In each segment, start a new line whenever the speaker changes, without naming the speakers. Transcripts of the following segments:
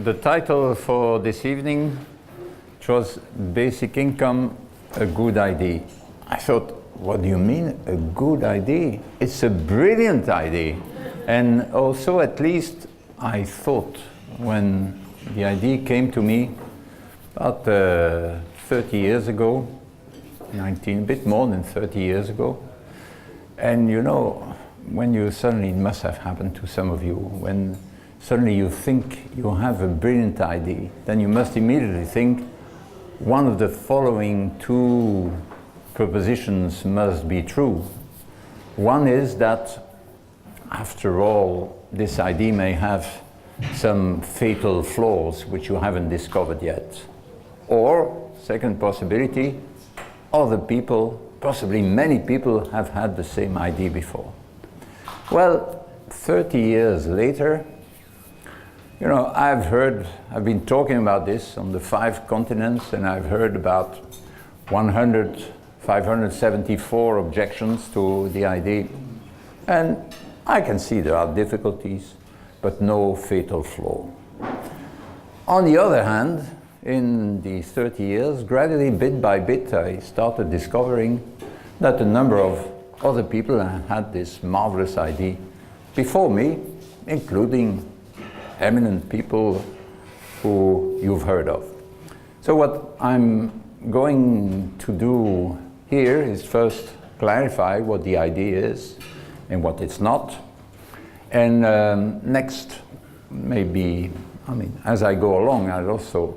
The title for this evening was Basic Income, a Good Idea. I thought, what do you mean, a good idea? It's a brilliant idea. And also, at least, I thought when the idea came to me about 30 years ago, a bit more than 30 years ago. And you know, when you suddenly, it must have happened to some of you, when suddenly you think you have a brilliant idea, then you must immediately think one of the following two propositions must be true. One is that, after all, this idea may have some fatal flaws which you haven't discovered yet. Or, second possibility, other people, possibly many people, have had the same idea before. Well, 30 years later, you know, I've been talking about this on the 5 continents, and I've heard about 574 objections to the idea. And I can see there are difficulties, but no fatal flaw. On the other hand, in the 30 years, gradually, bit by bit, I started discovering that a number of other people had this marvelous idea before me, including eminent people who you've heard of. So what I'm going to do here is first clarify what the idea is and what it's not. And next, maybe, as I go along, I'll also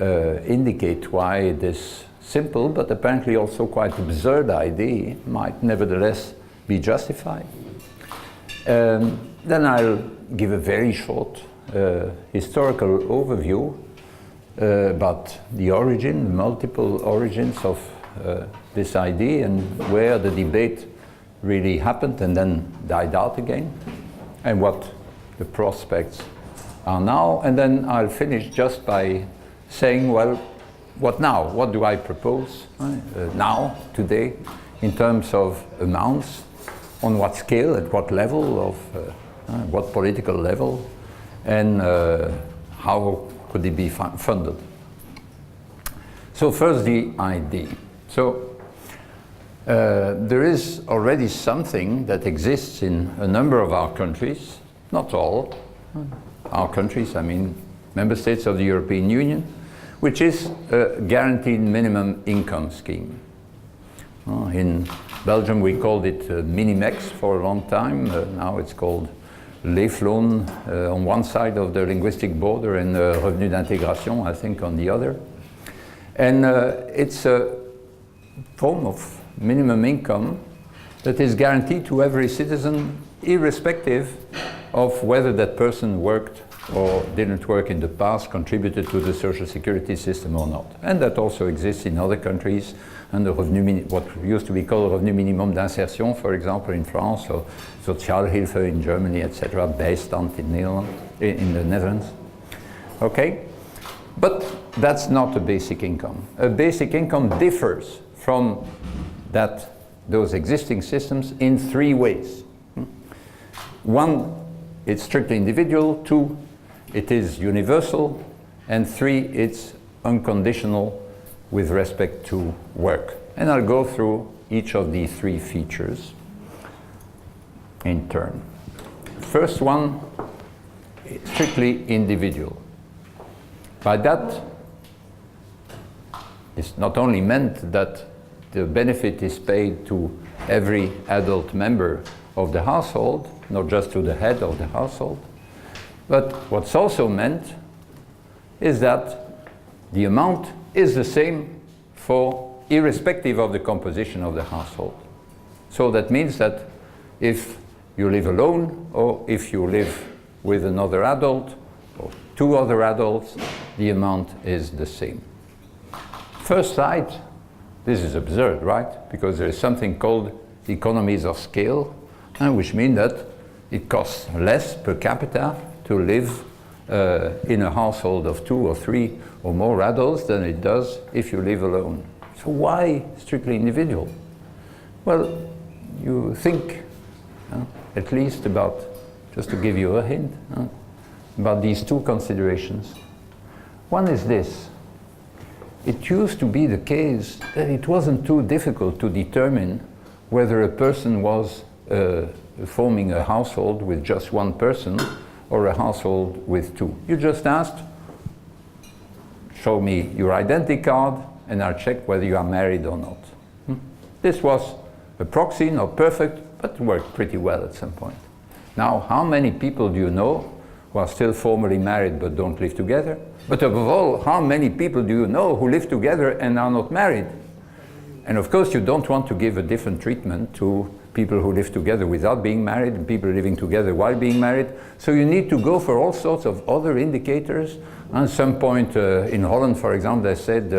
indicate why this simple but apparently also quite absurd idea might nevertheless be justified. Then I'll give a very short historical overview about the origin, the multiple origins of this idea and where the debate really happened and then died out again, and what the prospects are now. And then I'll finish just by saying, well, what now? What do I propose now, today, in terms of amounts, on what scale, at what level of, what political level, and how could it be funded? So first, the idea. So there is already something that exists in a number of our countries, not all our countries, I mean member states of the European Union, which is a guaranteed minimum income scheme. In Belgium we called it Minimex for a long time. Now it's called Leefloon on one side of the linguistic border and Revenu d'intégration, I think, on the other. And it's a form of minimum income that is guaranteed to every citizen, irrespective of whether that person worked or didn't work in the past, contributed to the social security system or not. And that also exists in other countries, and the what used to be called Revenu minimum d'insertion, for example, in France, or Sozialhilfe in Germany, etc., bijstand in the Netherlands. Okay? But that's not a basic income. A basic income differs from those existing systems in 3 ways. 1, it's strictly individual. 2, it is universal. And 3, it's unconditional with respect to work. And I'll go through each of these 3 features in turn. First one, strictly individual. By that, it's not only meant that the benefit is paid to every adult member of the household, not just to the head of the household, but what's also meant is that the amount is the same for irrespective of the composition of the household. So that means that if you live alone or if you live with another adult or 2 other adults, the amount is the same. First sight, this is absurd, right? Because there is something called economies of scale, which mean that it costs less per capita to live in a household of 2 or 3 or more adults than it does if you live alone. So why strictly individual? Well, you think at least about, just to give you a hint, about these two considerations. One is this. It used to be the case that it wasn't too difficult to determine whether a person was forming a household with just one person or a household with two. You just asked, show me your identity card and I'll check whether you are married or not. This was a proxy, not perfect, but worked pretty well at some point. Now, how many people do you know who are still formally married but don't live together? But above all, how many people do you know who live together and are not married? And of course, you don't want to give a different treatment to people who live together without being married and people living together while being married. So you need to go for all sorts of other indicators. At some point in Holland, for example, they said,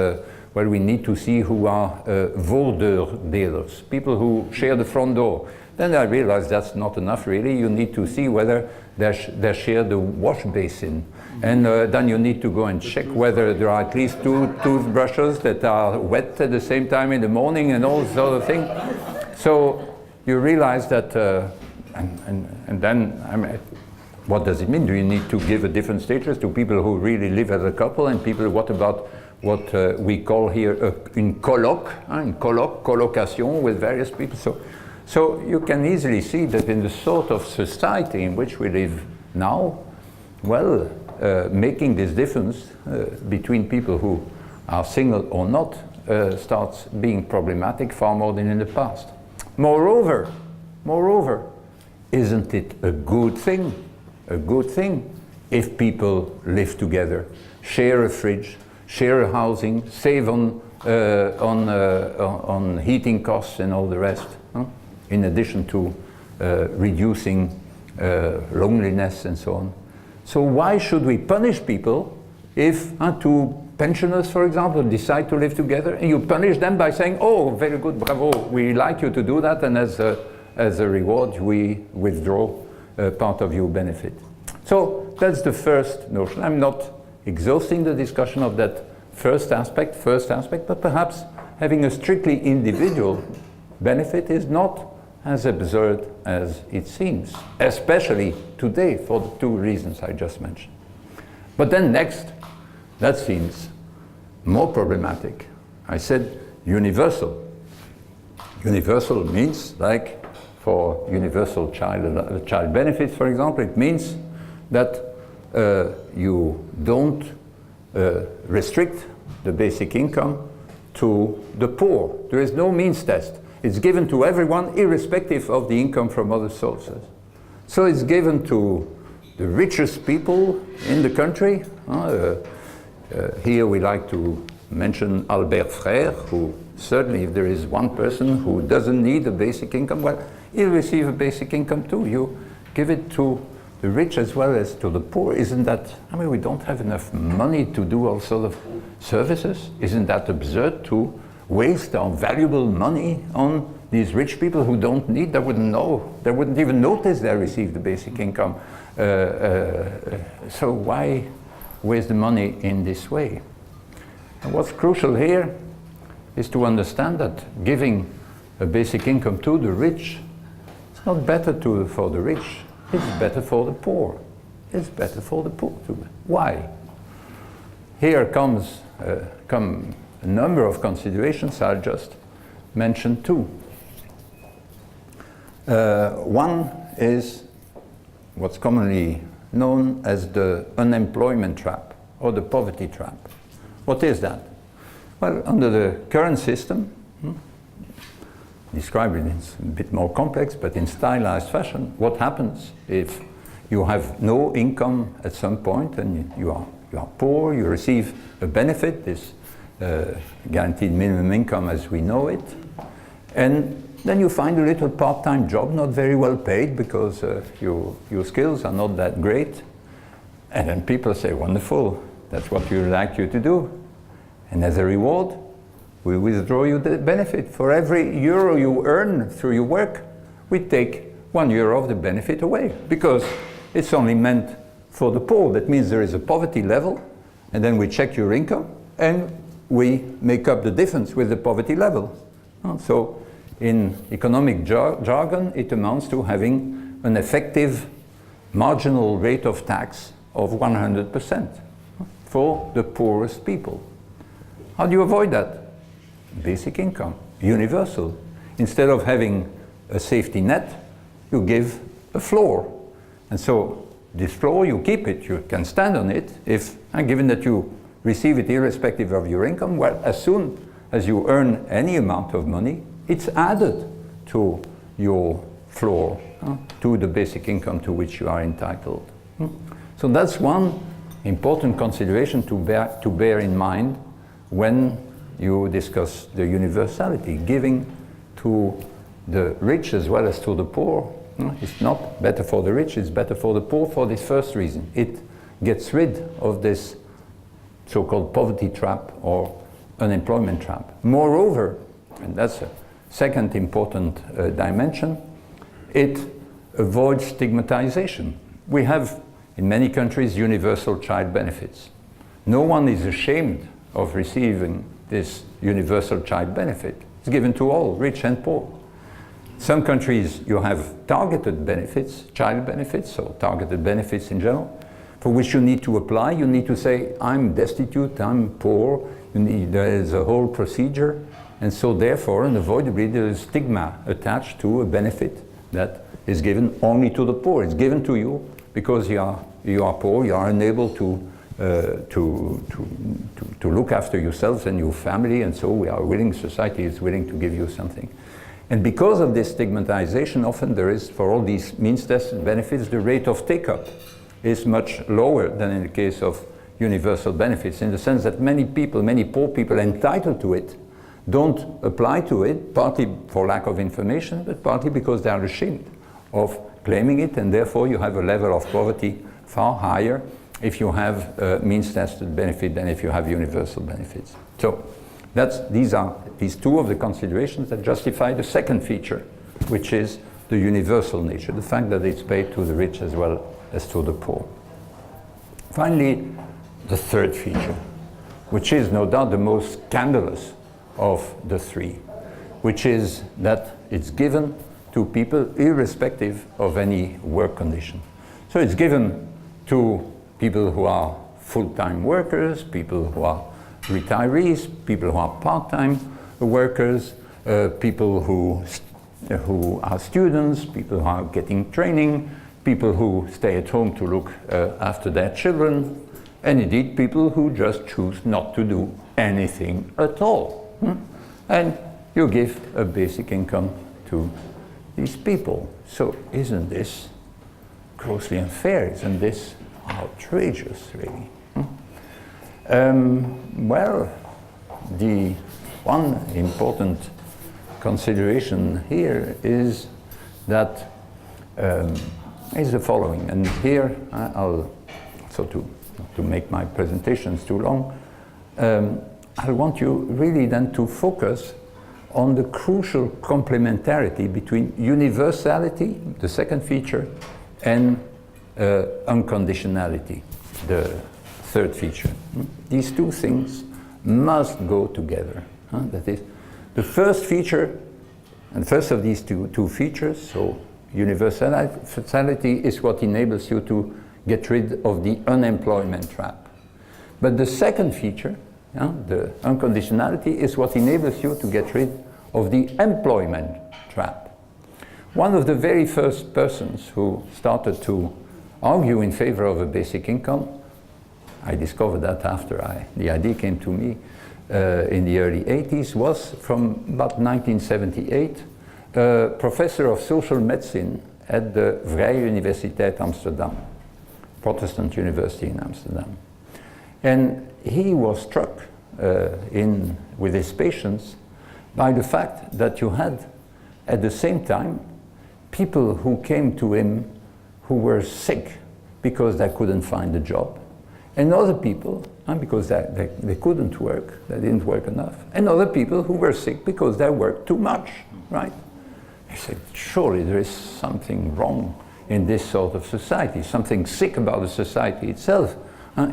well, we need to see who are voordeurdelers, people who share the front door. Then I realized that's not enough, really. You need to see whether they share the wash basin. And then you need to go and check whether there are at least 2 toothbrushes that are wet at the same time in the morning and all sort of thing. So you realize that, and then, I mean, what does it mean? Do you need to give a different status to people who really live as a couple and people, what about what we call here une colocation with various people? So you can easily see that in the sort of society in which we live now, well, making this difference between people who are single or not starts being problematic far more than in the past. Moreover, isn't it a good thing if people live together, share a fridge, share a housing, save on heating costs and all the rest, huh? In addition to reducing loneliness and so on. So why should we punish people if two pensioners, for example, decide to live together, and you punish them by saying, oh, very good, bravo, we like you to do that, and as a reward we withdraw part of your benefit. So that's the first notion. I'm not exhausting the discussion of that first aspect, but perhaps having a strictly individual benefit is not as absurd as it seems, especially today for the 2 reasons I just mentioned. But then next, that seems more problematic. I said universal. Universal means, like for universal child benefits, for example, it means that you don't restrict the basic income to the poor. There is no means test. It's given to everyone, irrespective of the income from other sources. So it's given to the richest people in the country. Here we like to mention Albert Frère, who certainly, if there is one person who doesn't need a basic income, well, he'll receive a basic income too. You give it to the rich as well as to the poor. Isn't that, I mean, we don't have enough money to do all sorts of services. Isn't that absurd to waste our valuable money on these rich people who don't need, they wouldn't know, they wouldn't even notice they received the basic income. So why waste the money in this way? And what's crucial here is to understand that giving a basic income to the rich, it's not better for the rich, it's better for the poor. It's better for the poor too. Why? Here come a number of considerations. I'll just mention 2. One is what's commonly known as the unemployment trap or the poverty trap. What is that? Well, under the current system, described it in a bit more complex, but in stylized fashion, what happens if you have no income at some point and you are poor, you receive a benefit, this guaranteed minimum income as we know it, and then you find a little part-time job, not very well paid because your skills are not that great, and then people say, wonderful, that's what we would like you to do, and as a reward we withdraw you the benefit. For every euro you earn through your work, we take 1 euro of the benefit away because it's only meant for the poor. That means there is a poverty level, and then we check your income and we make up the difference with the poverty level. So in economic jargon, it amounts to having an effective marginal rate of tax of 100% for the poorest people. How do you avoid that? Basic income, universal. Instead of having a safety net, you give a floor. And so this floor, you keep it, you can stand on it, if, and given that you receive it irrespective of your income, well, as soon as you earn any amount of money, it's added to your floor, to the basic income to which you are entitled. So that's one important consideration to bear in mind when you discuss the universality. Giving to the rich as well as to the poor, it's not better for the rich, it's better for the poor for this first reason. It gets rid of this so-called poverty trap or unemployment trap. Moreover, and that's a second important dimension, it avoids stigmatization. We have in many countries universal child benefits. No one is ashamed of receiving this universal child benefit. It's given to all, rich and poor. Some countries you have targeted benefits, child benefits, or targeted benefits in general, for which you need to apply. You need to say, I'm destitute, I'm poor, there is a whole procedure, and so therefore, unavoidably, there is stigma attached to a benefit that is given only to the poor. It's given to you because you are poor, you are unable to look after yourselves and your family, and so we are willing, society is willing to give you something. And because of this stigmatization, often there is, for all these means-tested benefits, the rate of take-up is much lower than in the case of universal benefits, in the sense that many people, many poor people entitled to it, don't apply to it, partly for lack of information, but partly because they are ashamed of claiming it, and therefore you have a level of poverty far higher if you have means-tested benefit than if you have universal benefits. So these are these two of the considerations that justify the second feature, which is the universal nature, the fact that it's paid to the rich as well as to the poor. Finally, the third feature, which is no doubt the most scandalous of the three, which is that it's given to people irrespective of any work condition. So it's given to people who are full-time workers, people who are retirees, people who are part-time workers, people who are students, people who are getting training, people who stay at home to look after their children, and indeed people who just choose not to do anything at all. And you give a basic income to these people. So isn't this grossly unfair? Isn't this outrageous, really? Well, the one important consideration here is that is the following, and here I'll, so to make my presentations too long, I want you really then to focus on the crucial complementarity between universality, the second feature, and unconditionality, the third feature. These two things must go together. That is, the first feature, and first of these two features, so universality is what enables you to get rid of the unemployment trap. But the second feature, the unconditionality, is what enables you to get rid of the employment trap. One of the very first persons who started to argue in favor of a basic income, I discovered that after the idea came to me in the early 80s, was from about 1978, a professor of social medicine at the Vrije Universiteit Amsterdam, Protestant University in Amsterdam. And he was struck with his patients by the fact that you had, at the same time, people who came to him who were sick because they couldn't find a job, and other people, because they couldn't work, they didn't work enough, and other people who were sick because they worked too much, right? I said, surely there is something wrong in this sort of society, something sick about the society itself,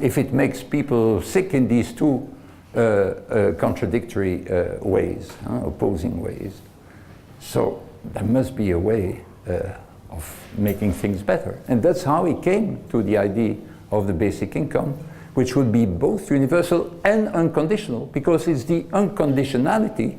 if it makes people sick in these two contradictory ways, opposing ways. So there must be a way of making things better. And that's how he came to the idea of the basic income, which would be both universal and unconditional, because it's the unconditionality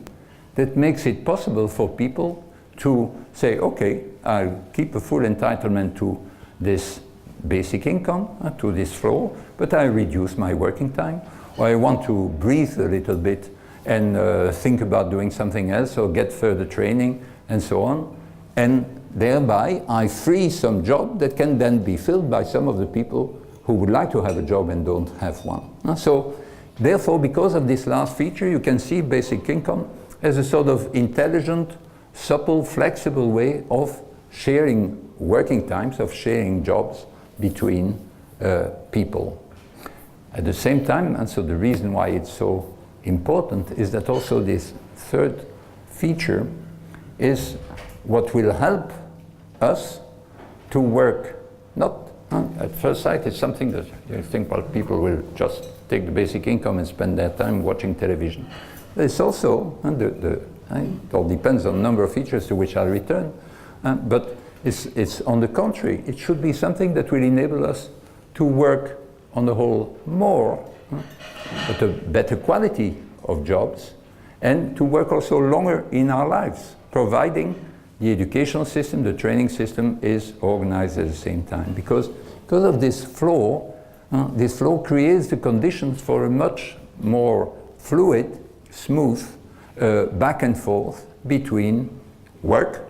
that makes it possible for people to say, okay, I'll keep a full entitlement to this basic income, to this floor, but I reduce my working time, or I want to breathe a little bit and think about doing something else, or get further training, and so on. And thereby, I free some job that can then be filled by some of the people who would like to have a job and don't have one. So, therefore, because of this last feature, you can see basic income as a sort of intelligent, supple, flexible way of sharing working times, of sharing jobs between people. At the same time, and so the reason why it's so important is that also this third feature is what will help us to work. Not at first sight, it's something that you think, well, people will just take the basic income and spend their time watching television. It's also, it all depends on a number of features to which I'll return, but it's on the contrary. It should be something that will enable us to work on the whole more, but a better quality of jobs, and to work also longer in our lives, providing the educational system, the training system is organized at the same time. Because of this flow creates the conditions for a much more fluid, smooth back and forth between work,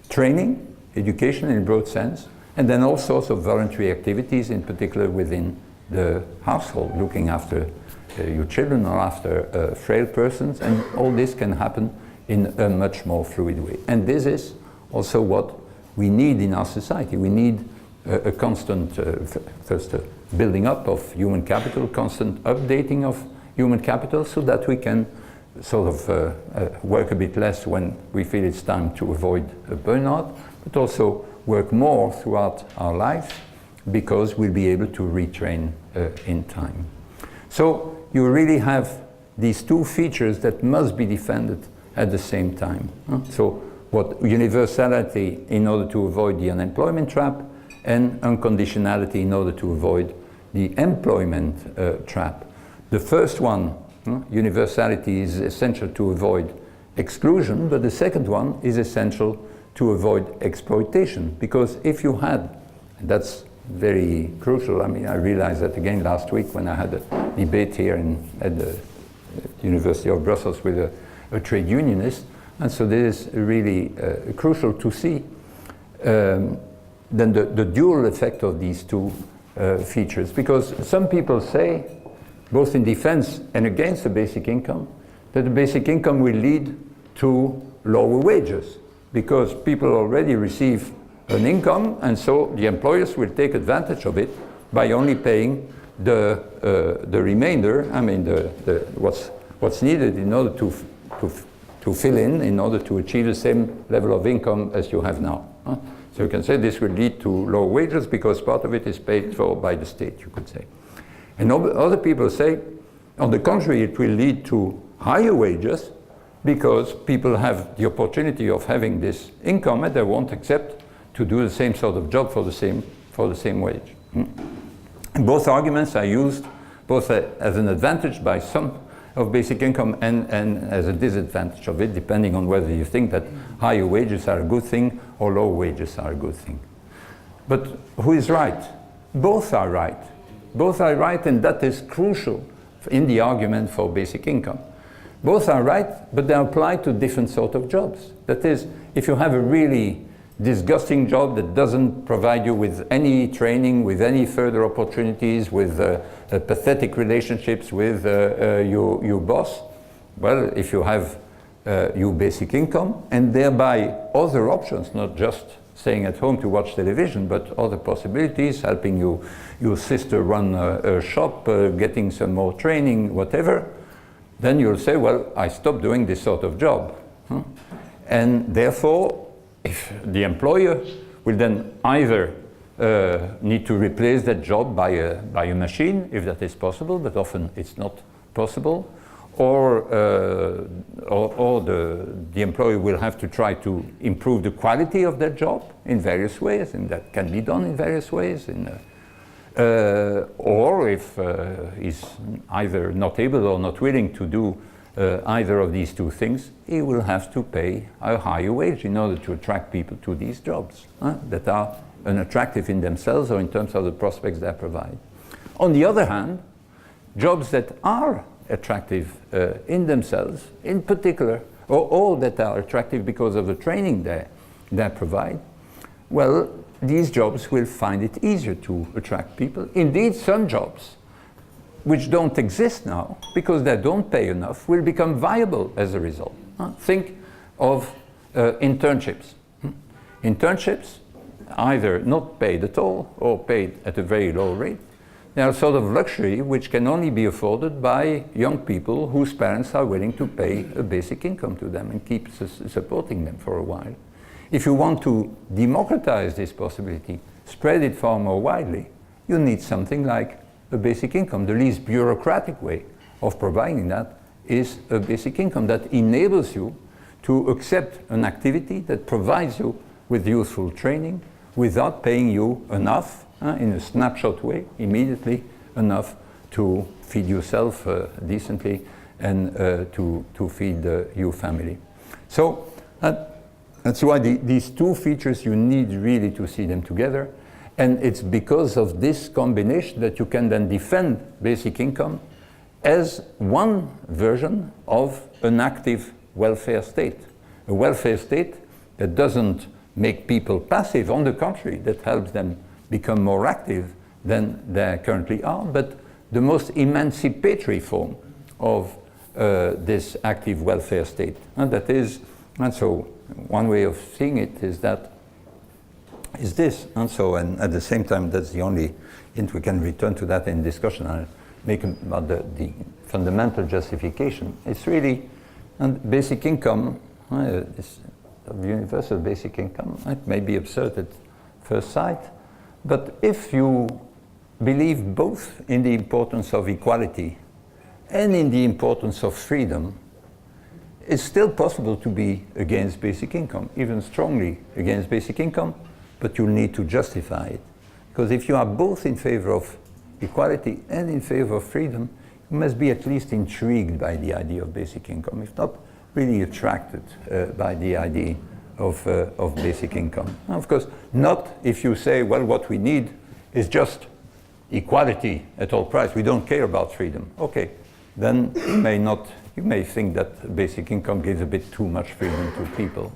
training, education in a broad sense, and then all sorts of voluntary activities, in particular within the household, looking after your children or after frail persons, and all this can happen in a much more fluid way. And this is also what we need in our society. We need a constant, first building up of human capital, constant updating of human capital, so that we can sort of work a bit less when we feel it's time to avoid a burnout, but also work more throughout our lives, because we'll be able to retrain in time. So you really have these two features that must be defended at the same time. So what universality in order to avoid the unemployment trap, and unconditionality in order to avoid the employment trap. The first one, universality, is essential to avoid exclusion, but the second one is essential to avoid exploitation. Because if you had, and that's very crucial, I mean, I realized that again last week when I had a debate here at the University of Brussels with a trade unionist, and so this is really crucial to see then the dual effect of these two features. Because some people say, both in defense and against the basic income, that the basic income will lead to lower wages, because people already receive an income, and so the employers will take advantage of it by only paying the remainder, I mean what's needed in order to fill in order to achieve the same level of income as you have now. So you can say this will lead to low wages because part of it is paid for by the state, you could say. And other people say, on the contrary, it will lead to higher wages because people have the opportunity of having this income and they won't accept to do the same sort of job for the same wage. And both arguments are used both as an advantage by some of basic income and as a disadvantage of it, depending on whether you think that higher wages are a good thing or low wages are a good thing. But who is right? Both are right. Both are right, and that is crucial in the argument for basic income. Both are right, but they apply to different sort of jobs. That is, if you have a really disgusting job that doesn't provide you with any training, with any further opportunities, with pathetic relationships with your boss, well, if you have your basic income and thereby other options, not just staying at home to watch television, but other possibilities, helping your sister run a shop, getting some more training, whatever, then you'll say, well, I stopped doing this sort of job. And therefore, if the employer will then either need to replace that job by a machine, if that is possible, but often it's not possible, or the employer will have to try to improve the quality of that job in various ways, and that can be done in various ways, or if he's either not able or not willing to do either of these two things, he will have to pay a higher wage in order to attract people to these jobs that are unattractive in themselves or in terms of the prospects they provide. On the other hand, jobs that are attractive in themselves, in particular, or all that are attractive because of the training they provide, well, these jobs will find it easier to attract people. Indeed, some jobs which don't exist now because they don't pay enough will become viable as a result. Think of internships. Internships, either not paid at all or paid at a very low rate. They are a sort of luxury which can only be afforded by young people whose parents are willing to pay a basic income to them and keep supporting them for a while. If you want to democratize this possibility, spread it far more widely, you need something like a basic income. The least bureaucratic way of providing that is a basic income that enables you to accept an activity that provides you with useful training without paying you enough, in a snapshot way, immediately enough to feed yourself decently and to feed your family. So that's why these two features, you need really to see them together. And it's because of this combination that you can then defend basic income as one version of an active welfare state. A welfare state that doesn't make people passive, on the contrary, that helps them become more active than they currently are, but the most emancipatory form of this active welfare state. And that is, and so one way of seeing it is that is this, and so, and at the same time, that's the only hint we can return to that in discussion. I'll make about the fundamental justification. It's really, and basic income, this universal basic income, it may be absurd at first sight, but if you believe both in the importance of equality and in the importance of freedom, it's still possible to be against basic income, even strongly against basic income, but you'll need to justify it. Because if you are both in favor of equality and in favor of freedom, you must be at least intrigued by the idea of basic income, if not really attracted by the idea of basic income. Now, of course, not if you say, well, what we need is just equality at all price. We don't care about freedom. Okay, then you may think that basic income gives a bit too much freedom to people.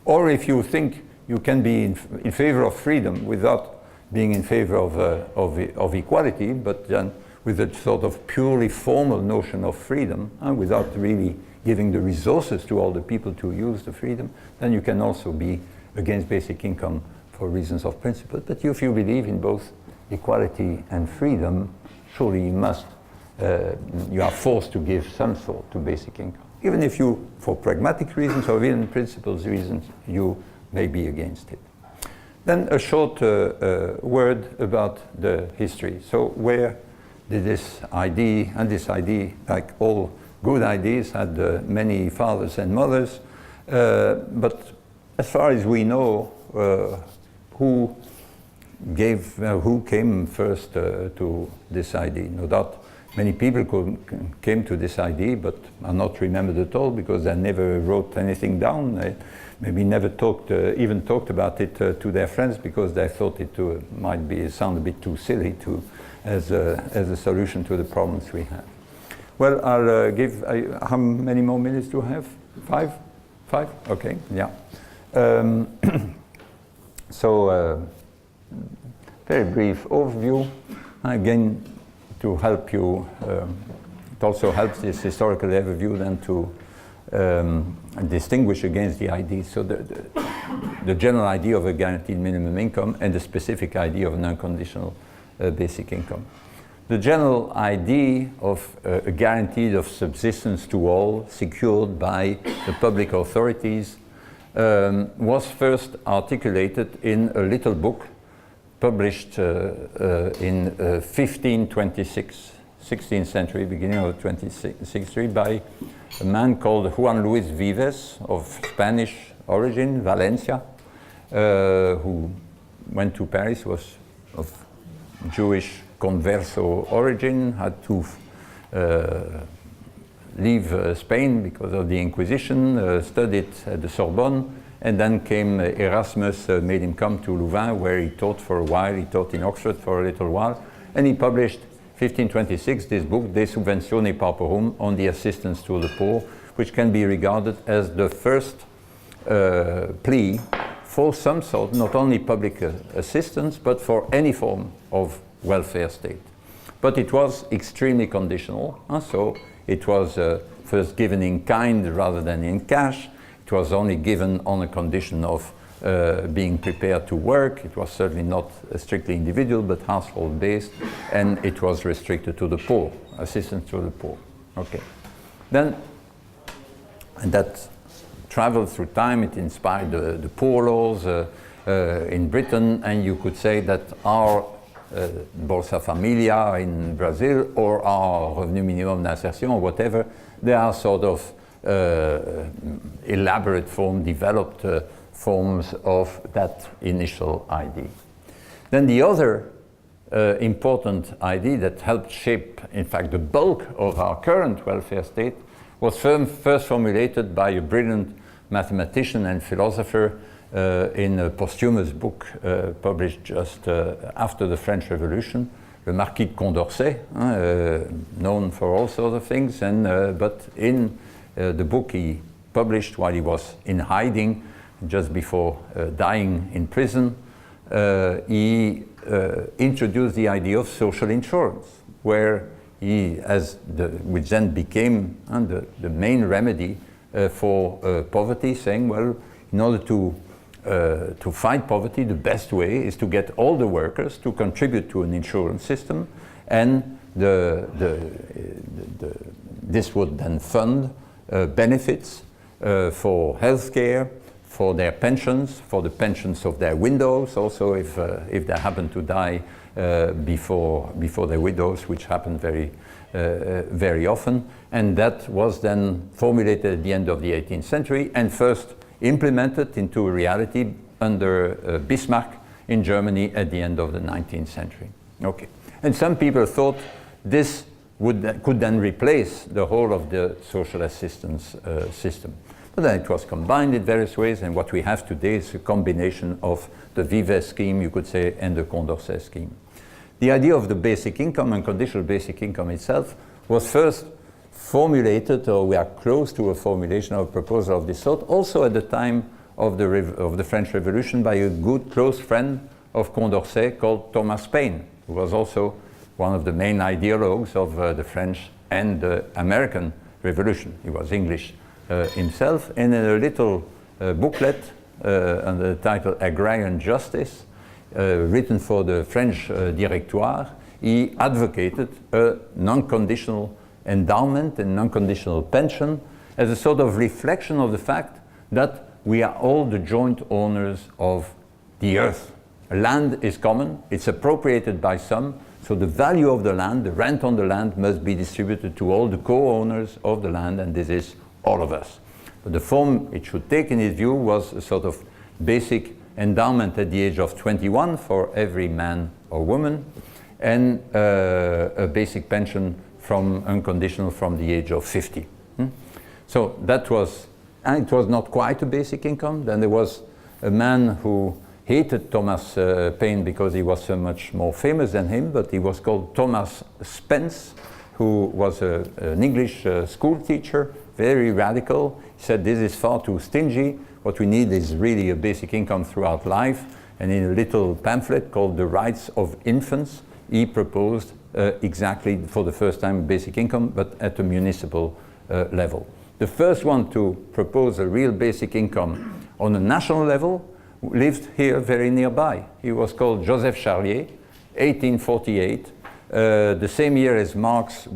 Or if you think you can be in favor of freedom without being in favor of equality, but then with a sort of purely formal notion of freedom, without really giving the resources to all the people to use the freedom, then you can also be against basic income for reasons of principle. But if you believe in both equality and freedom, surely you are forced to give some thought to basic income. Even if you, for pragmatic reasons or even principles reasons, you may be against it. Then a short word about the history. So where did this idea, and this idea, like all good ideas, had many fathers and mothers, but as far as we know, who came first to this idea? No doubt many people came to this idea, but are not remembered at all because they never wrote anything down. They maybe never even talked about it to their friends because they thought it might sound a bit too silly as a solution to the problems we have. Well, I'll give, how many more minutes do I have? 5? 5? Okay, yeah. So, very brief overview. Again, to help you, it also helps this historical overview then to distinguish against the ideas. So the general idea of a guaranteed minimum income and the specific idea of an unconditional basic income. The general idea of a guarantee of subsistence to all secured by the public authorities was first articulated in a little book published in 1526, 16th century, beginning of the 26th century, by a man called Juan Luis Vives of Spanish origin, Valencia, who went to Paris, was of Jewish converso origin, had to leave Spain because of the Inquisition, studied at the Sorbonne, and then came Erasmus, made him come to Louvain, where he taught for a while. He taught in Oxford for a little while, and he published 1526 this book, De Subventione Pauperum, on the assistance to the poor, which can be regarded as the first plea for some sort, not only public assistance, but for any form of welfare state. But it was extremely conditional, so it was first given in kind rather than in cash. It was only given on a condition of being prepared to work. It was certainly not strictly individual, but household-based, and it was restricted to the poor, assistance to the poor. Okay. Then, and that traveled through time. It inspired the poor laws in Britain, and you could say that our Bolsa Familia in Brazil, or our Revenu Minimum d'Insertion, or whatever, they are sort of elaborate form, developed forms of that initial idea. Then the other important idea that helped shape, in fact, the bulk of our current welfare state was first formulated by a brilliant mathematician and philosopher in a posthumous book published just after the French Revolution, le Marquis de Condorcet, known for all sorts of things, and but in the book he published while he was in hiding, just before dying in prison, he introduced the idea of social insurance, where which then became the main remedy for poverty, saying, well, in order to fight poverty, the best way is to get all the workers to contribute to an insurance system, and this would then fund benefits for health care, for their pensions, for the pensions of their widows, also if they happen to die before their widows, which happened very often. And that was then formulated at the end of the 18th century and first implemented into reality under Bismarck in Germany at the end of the 19th century. Okay. And some people thought this could then replace the whole of the social assistance system. But then it was combined in various ways, and what we have today is a combination of the Vives scheme, you could say, and the Condorcet scheme. The idea of the basic income and conditional basic income itself was first formulated, or we are close to a formulation of a proposal of this sort, also at the time of the French Revolution by a good close friend of Condorcet called Thomas Paine, who was also one of the main ideologues of the French and the American Revolution. He was English himself, and in a little booklet under the title Agrarian Justice, written for the French Directoire, he advocated a non-conditional endowment and non-conditional pension as a sort of reflection of the fact that we are all the joint owners of the earth. Land is common, it's appropriated by some, so the value of the land, the rent on the land, must be distributed to all the co-owners of the land, and this is all of us. But the form it should take, in his view, was a sort of basic endowment at the age of 21 for every man or woman, and a basic pension from unconditional from the age of 50. So that was, and it was not quite a basic income. Then there was a man who hated Thomas Paine because he was so much more famous than him, but he was called Thomas Spence, who was an English school teacher, very radical. He said, this is far too stingy. What we need is really a basic income throughout life. And in a little pamphlet called The Rights of Infants, he proposed exactly for the first time basic income, but at a municipal level. The first one to propose a real basic income on a national level lived here very nearby. He was called Joseph Charlier, 1848. The same year as Marx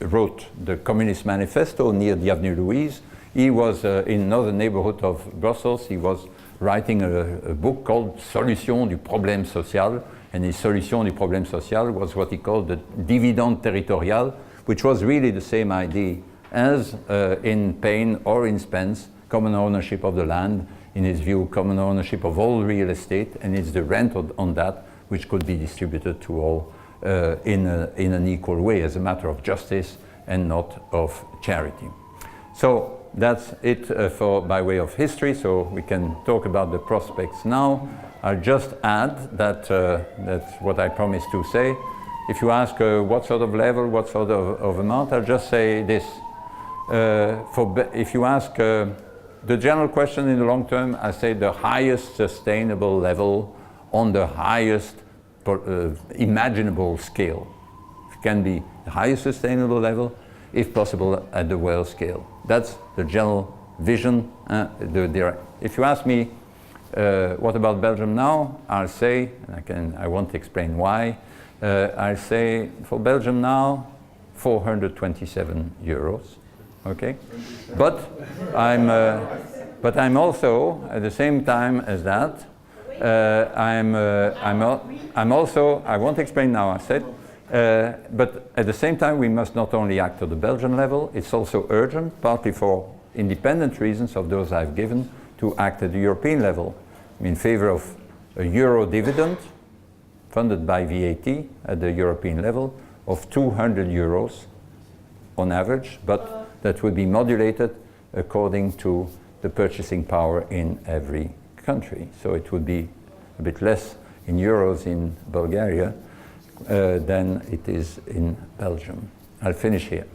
wrote the Communist Manifesto near the Avenue Louise. He was in another neighborhood of Brussels. He was writing a book called Solution du problème social, and his solution du problème social was what he called the dividende territorial, which was really the same idea as in Paine or in Spence, common ownership of the land, in his view, common ownership of all real estate, and it's the rent on that which could be distributed to all in an equal way as a matter of justice and not of charity. So that's it by way of history, so we can talk about the prospects now. I'll just add that that's what I promised to say. If you ask what sort of level, what sort of amount, I'll just say this. If you ask the general question in the long term, I say the highest sustainable level on the highest imaginable scale. It can be the highest sustainable level, if possible, at the world scale. That's the general vision. If you ask me, what about Belgium now? I'll say, and I won't explain why, I'll say for Belgium now, 427 euros. Okay, but I'm also at the same time as that. I'm also. I won't explain now. I said, but at the same time, we must not only act at the Belgian level. It's also urgent, partly for independent reasons of those I've given, to act at the European level. I'm in favor of a euro dividend funded by VAT at the European level of 200 euros on average, but that would be modulated according to the purchasing power in every country. So it would be a bit less in euros in Bulgaria than it is in Belgium. I'll finish here.